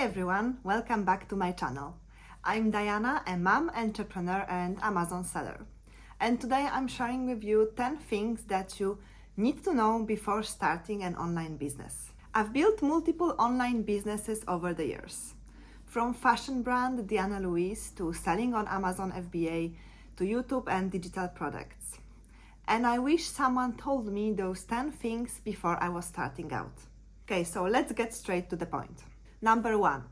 everyone, welcome back to my channel. I'm Diana, a mom, entrepreneur and Amazon seller. And today I'm sharing with you 10 things that you need to know before starting an online business. I've built multiple online businesses over the years. From fashion brand Diana Louise to selling on Amazon FBA to YouTube and digital products. And I wish someone told me those 10 things before I was starting out. Okay, so let's get straight to the point. Number 1.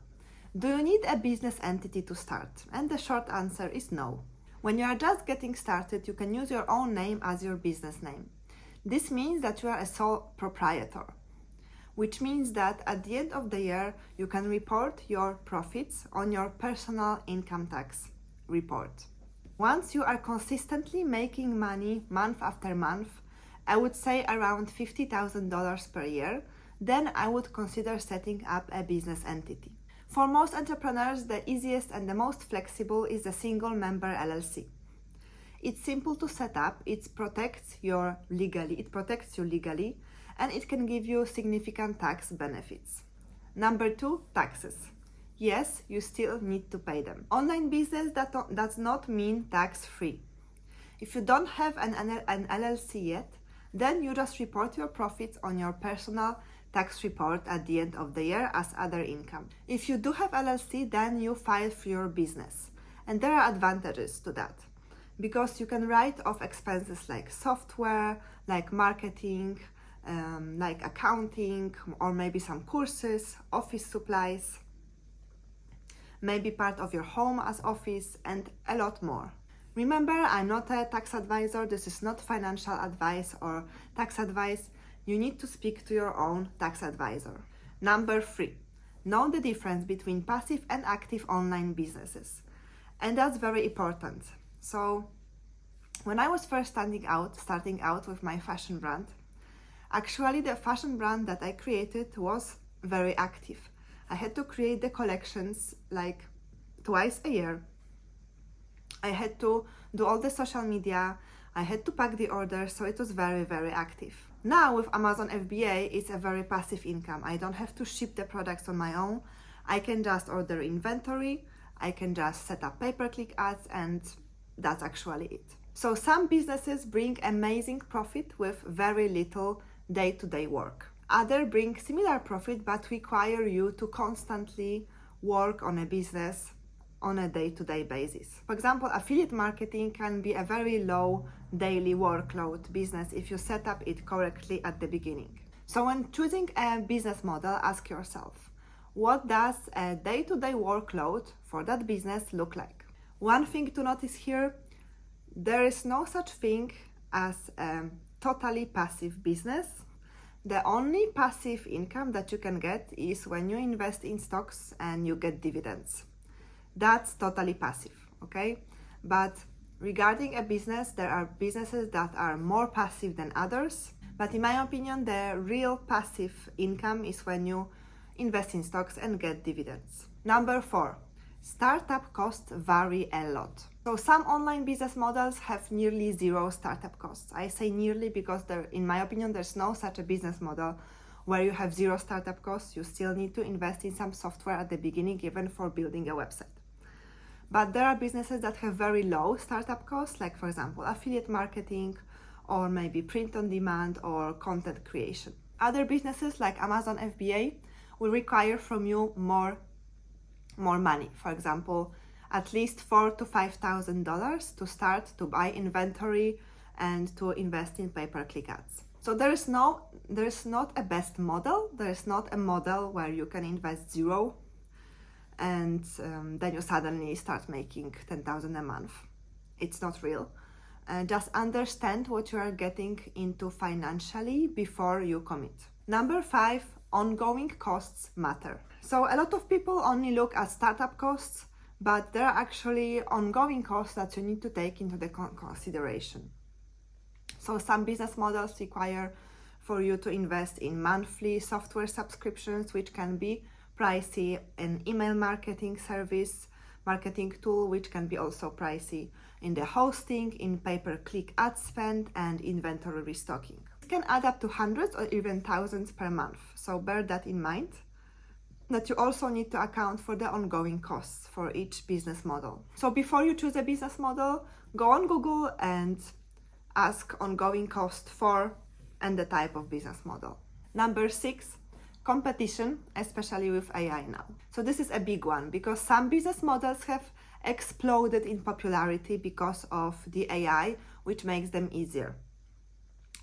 Do you need a business entity to start? And the short answer is no. When you are just getting started, you can use your own name as your business name. This means that you are a sole proprietor, which means that at the end of the year, you can report your profits on your personal income tax report. Once you are consistently making money month after month, I would say around $50,000 per year, then I would consider setting up a business entity. For most entrepreneurs, the easiest and the most flexible is a single member LLC. It's simple to set up, it protects you legally, and it can give you significant tax benefits. Number 2, taxes. Yes, you still need to pay them. Online business does not mean tax-free. If you don't have an LLC yet, then you just report your profits on your personal tax report at the end of the year as other income. If you do have LLC, then you file for your business. And there are advantages to that, because you can write off expenses like software, like marketing, like accounting, or maybe some courses, office supplies, maybe part of your home as office, and a lot more. Remember, I'm not a tax advisor. This is not financial advice or tax advice. You need to speak to your own tax advisor. Number 3, know the difference between passive and active online businesses. And that's very important. So when I was first starting out with my fashion brand, actually the fashion brand that I created was very active. I had to create the collections like twice a year. I had to do all the social media, I had to pack the orders, so it was very, very active. Now with Amazon FBA, it's a very passive income. I don't have to ship the products on my own. I can just order inventory, I can just set up pay-per-click ads, and that's actually it. So some businesses bring amazing profit with very little day-to-day work. Others bring similar profit but require you to constantly work on a business on a day-to-day basis. For example, affiliate marketing can be a very low daily workload business if you set up it correctly at the beginning. So when choosing a business model, ask yourself, what does a day-to-day workload for that business look like? One thing to notice here, there is no such thing as a totally passive business. The only passive income that you can get is when you invest in stocks and you get dividends. That's totally passive, okay? But regarding a business, there are businesses that are more passive than others. But in my opinion, the real passive income is when you invest in stocks and get dividends. Number 4, startup costs vary a lot. So some online business models have nearly zero startup costs. I say nearly because in my opinion, there's no such a business model where you have zero startup costs. You still need to invest in some software at the beginning, even for building a website. But there are businesses that have very low startup costs, like for example, affiliate marketing, or maybe print on demand or content creation. Other businesses like Amazon FBA will require from you more money. For example, at least $4,000 to $5,000 to start to buy inventory and to invest in pay-per-click ads. So there is not a best model. There is not a model where you can invest zero and then you suddenly start making $10,000 a month. It's not real. Just understand what you are getting into financially before you commit. Number 5, ongoing costs matter. So a lot of people only look at startup costs, but there are actually ongoing costs that you need to take into the consideration. So some business models require for you to invest in monthly software subscriptions, which can be pricey, an email marketing service, marketing tool, which can be also pricey, in the hosting, in pay-per-click ad spend, and inventory restocking. It can add up to hundreds or even thousands per month, so bear that in mind. that you also need to account for the ongoing costs for each business model. So before you choose a business model, go on Google and ask ongoing cost for and the type of business model. Number 6, competition, especially with AI now. So this is a big one because some business models have exploded in popularity because of the AI, which makes them easier.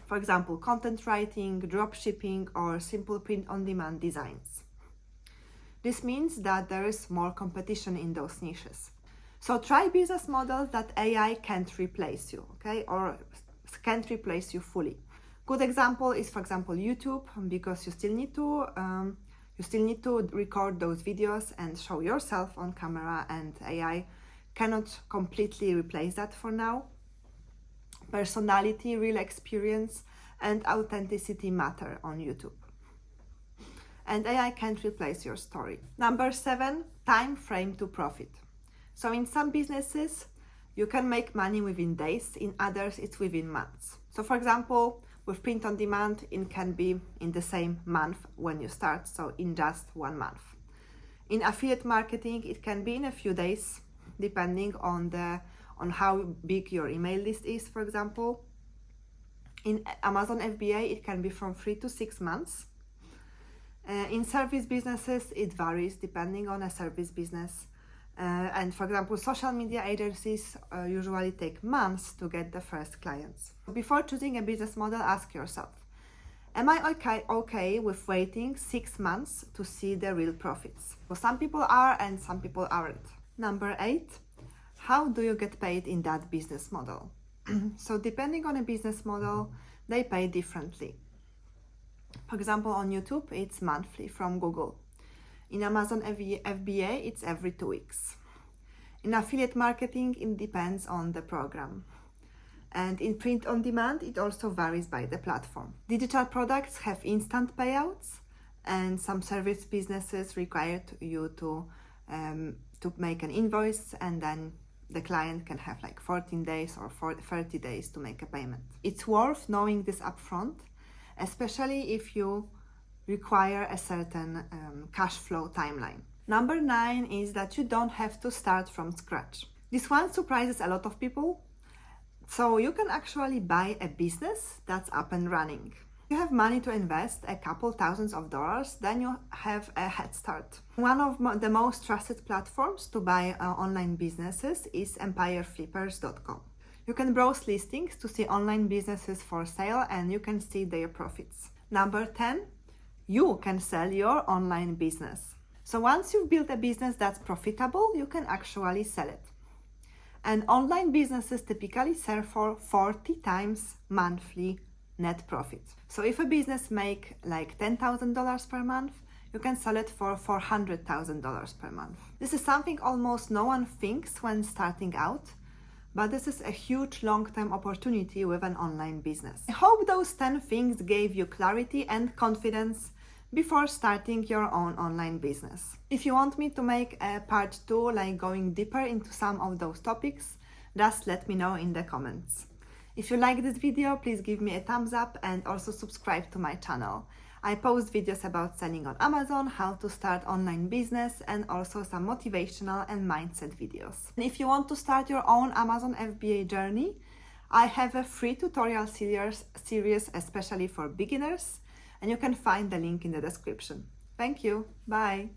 For example, content writing, drop shipping, or simple print-on-demand designs. This means that there is more competition in those niches. So try business models that AI can't replace you, okay, or can't replace you fully. Good example is, for example, YouTube, because you still need to record those videos and show yourself on camera, and AI cannot completely replace that for now. Personality, real experience, and authenticity matter on YouTube. And AI can't replace your story. Number 7, time frame to profit. So in some businesses, you can make money within days, in others it's within months. So for example, with print on demand, it can be in the same month when you start, so in just 1 month. In affiliate marketing, it can be in a few days, depending on how big your email list is, for example. In Amazon FBA, it can be from 3 to 6 months. In service businesses, it varies depending on a service business. And for example, social media agencies usually take months to get the first clients. Before choosing a business model, ask yourself, am I okay with waiting 6 months to see the real profits? So some people are and some people aren't. Number 8, how do you get paid in that business model? So depending on a business model, they pay differently. For example, on YouTube, it's monthly from Google. In Amazon FBA, it's every 2 weeks. In affiliate marketing, it depends on the program. And in print on demand, it also varies by the platform. Digital products have instant payouts, and some service businesses require you to make an invoice, and then the client can have like 14 days or 30 days to make a payment. It's worth knowing this upfront, especially if you require a certain cash flow timeline. Number 9 is that you don't have to start from scratch. This one surprises a lot of people. So you can actually buy a business that's up and running. You have money to invest, a couple thousands of dollars, then you have a head start. One of the most trusted platforms to buy online businesses is empireflippers.com. You can browse listings to see online businesses for sale, and you can see their profits. Number 10, you can sell your online business. So once you've built a business that's profitable, you can actually sell it. And online businesses typically sell for 40 times monthly net profit. So if a business make like $10,000 per month, you can sell it for $400,000 per month. This is something almost no one thinks when starting out, but this is a huge long-term opportunity with an online business. I hope those 10 things gave you clarity and confidence before starting your own online business. If you want me to make a part 2, like going deeper into some of those topics, just let me know in the comments. If you like this video, please give me a thumbs up and also subscribe to my channel. I post videos about selling on Amazon, how to start online business, and also some motivational and mindset videos. And if you want to start your own Amazon FBA journey, I have a free tutorial series especially for beginners, and you can find the link in the description. Thank you. Bye.